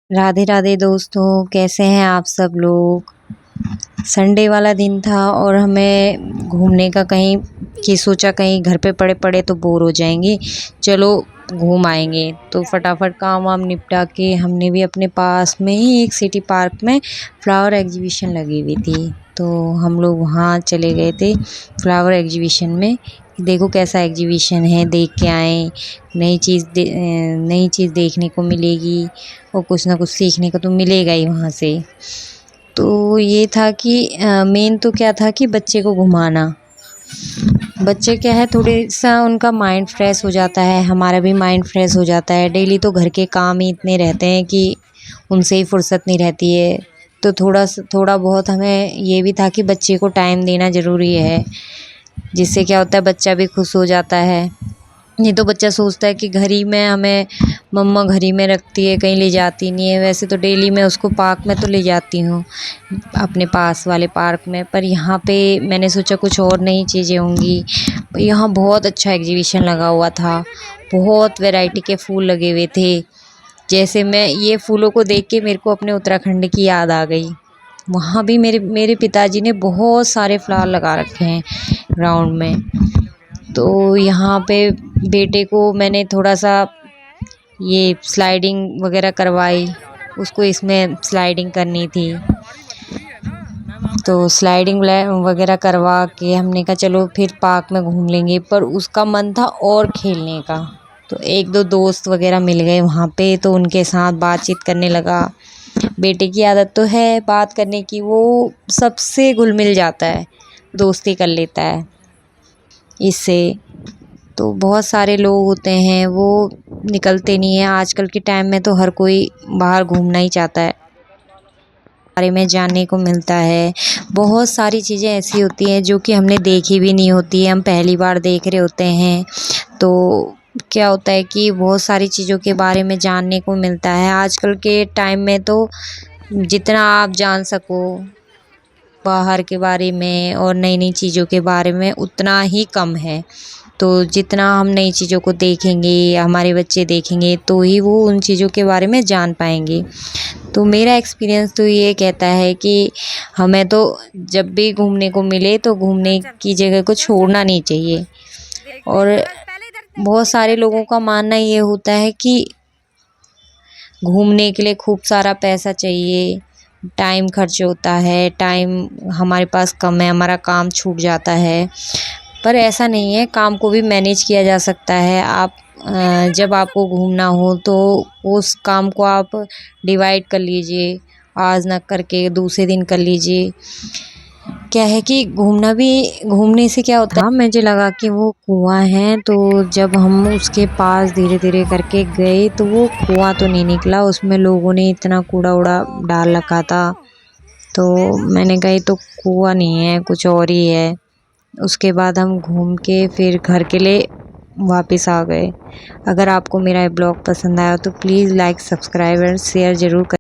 राधे राधे दोस्तों, कैसे हैं आप सब लोग। संडे वाला दिन था और हमें घूमने का कहीं कि सोचा कहीं घर पे पड़े पड़े तो बोर हो जाएंगे, चलो घूम आएंगे। तो फटाफट काम वाम निपटा के हमने भी अपने पास में ही एक सिटी पार्क में फ्लावर एग्जीबिशन लगी हुई थी, तो हम लोग वहाँ चले गए थे फ्लावर एग्जीबिशन में। देखो कैसा एग्जीबिशन है, देख के आए। नई चीज़ देखने को मिलेगी और कुछ ना कुछ सीखने को तो मिलेगा ही वहाँ से। तो ये था कि मेन तो क्या था कि बच्चे को घुमाना। बच्चे क्या है, थोड़े सा उनका माइंड फ्रेश हो जाता है, हमारा भी माइंड फ्रेश हो जाता है। डेली तो घर के काम ही इतने रहते हैं कि उनसे ही फुर्सत नहीं रहती है। तो थोड़ा बहुत हमें ये भी था कि बच्चे को टाइम देना ज़रूरी है, जिससे क्या होता है बच्चा भी खुश हो जाता है। नहीं तो बच्चा सोचता है कि घर ही में हमें मम्मा घर ही में रखती है, कहीं ले जाती नहीं है। वैसे तो डेली मैं उसको पार्क में तो ले जाती हूँ, अपने पास वाले पार्क में, पर यहाँ पे मैंने सोचा कुछ और नई चीज़ें होंगी। यहाँ बहुत अच्छा एग्जीबिशन लगा हुआ था, बहुत वैरायटी के फूल लगे हुए थे। जैसे मैं ये फूलों को देख के मेरे को अपने उत्तराखंड की याद आ गई। वहाँ भी मेरे पिताजी ने बहुत सारे फ्लावर लगा रखे हैं ग्राउंड में। तो यहाँ पे बेटे को मैंने थोड़ा सा ये स्लाइडिंग वगैरह करवाई, उसको इसमें स्लाइडिंग करनी थी। तो स्लाइडिंग वगैरह करवा के हमने कहा चलो फिर पार्क में घूम लेंगे, पर उसका मन था और खेलने का। तो एक दो दोस्त वगैरह मिल गए वहाँ पे, तो उनके साथ बातचीत करने लगा। बेटे की आदत तो है बात करने की, वो सबसे घुल मिल जाता है, दोस्ती कर लेता है इससे। तो बहुत सारे लोग होते हैं वो निकलते नहीं हैं। आजकल के टाइम में तो हर कोई बाहर घूमना ही चाहता है, बारे में जानने को मिलता है। बहुत सारी चीज़ें ऐसी होती हैं जो कि हमने देखी भी नहीं होती है, हम पहली बार देख रहे होते हैं। तो क्या होता है कि बहुत सारी चीज़ों के बारे में जानने को मिलता है। आजकल के टाइम में तो जितना आप जान सको बाहर के बारे में और नई नई चीज़ों के बारे में उतना ही कम है। तो जितना हम नई चीज़ों को देखेंगे, हमारे बच्चे देखेंगे, तो ही वो उन चीज़ों के बारे में जान पाएंगे। तो मेरा एक्सपीरियंस तो ये कहता है कि हमें तो जब भी घूमने को मिले तो घूमने की जगह को छोड़ना नहीं चाहिए। और बहुत सारे लोगों का मानना ये होता है कि घूमने के लिए खूब सारा पैसा चाहिए, टाइम खर्च होता है, टाइम हमारे पास कम है, हमारा काम छूट जाता है। पर ऐसा नहीं है, काम को भी मैनेज किया जा सकता है। आप जब आपको घूमना हो तो उस काम को आप डिवाइड कर लीजिए, आज ना करके दूसरे दिन कर लीजिए। क्या है कि घूमने से क्या होता है, मुझे लगा कि वो कुआं है, तो जब हम उसके पास धीरे धीरे करके गए तो वो कुआं तो नहीं निकला, उसमें लोगों ने इतना कूड़ा उड़ा डाल रखा था। तो मैंने कहा ये तो कुआं नहीं है, कुछ और ही है। उसके बाद हम घूम के फिर घर के लिए वापस आ गए। अगर आपको मेरा ब्लॉग पसंद आया तो प्लीज़ लाइक, सब्सक्राइब और शेयर ज़रूर करें।